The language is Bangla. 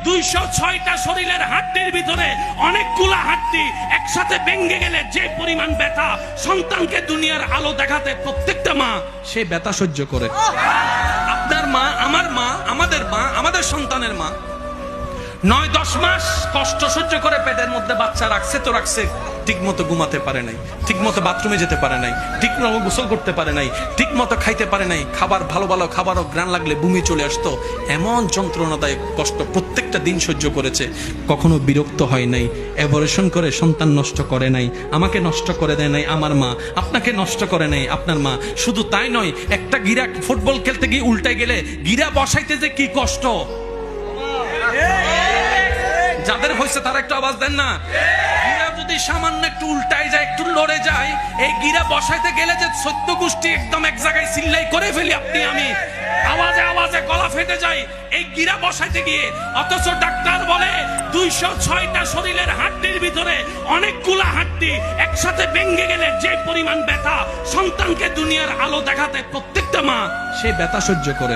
206টা শরীরের হাড্ডির ভিতরে অনেকগুলা হাড্ডি একসাথে ভেঙে গেলে যে পরিমাণ ব্যথা, সন্তানকে দুনিয়ার আলো দেখাতে প্রত্যেকটা মা সে ব্যথা সহ্য করে। আপনার মা, আমার মা, আমাদের মা, আমাদের সন্তানের মা 9-10 মাস কষ্ট সহ্য করে পেটের মধ্যে বাচ্চা রাখছে তো রাখছে, ঠিক মতো ঘুমাতে পারে নাই, ঠিক মতো বাথরুমে যেতে পারে নাই, ঠিক মতো গোসল করতে পারে নাই, ঠিক মতো খাইতে পারে নাই, খাবার ভালো ভালো খাবারও ঘ্রাণ লাগলে বমি চলে আসতো। এমন যন্ত্রণাদায়ক কষ্ট প্রত্যেকটা দিন সহ্য করেছে, কখনো বিরক্ত হয় নাই, অ্যাবর্শন করে সন্তান নষ্ট করে নাই, আমাকে নষ্ট করে দেয় নাই আমার মা, আপনাকে নষ্ট করে নাই আপনার মা। শুধু তাই নয়, একটা গিরা ফুটবল খেলতে গিয়ে উল্টে গেলে গিরা বসাইতে যে কি কষ্ট, যাদের হয়েছে তারা একটু আওয়াজ দেন না। গিরা যদি সামান্য একটু উল্টায় যায়, একটু লড়ে যায়, এই গিরা বসাইতে গেলে যে 14 গোষ্ঠী একদম এক জায়গায় চিল্লাই করে ফেলি আপনি আমি, আওয়াজে আওয়াজে গলা ফেটে যায় এই গিরা বসাইতে গিয়ে। অথচ ডাক্তার বলে 206টা শরীরের হাড্ডির ভিতরে অনেকগুলা হাড্ডি একসাথে ভেঙে গেলে যে পরিমাণ ব্যথা, সন্তানকে দুনিয়ার আলো দেখাতে প্রত্যেকটা মা সে ব্যথা সহ্য করে।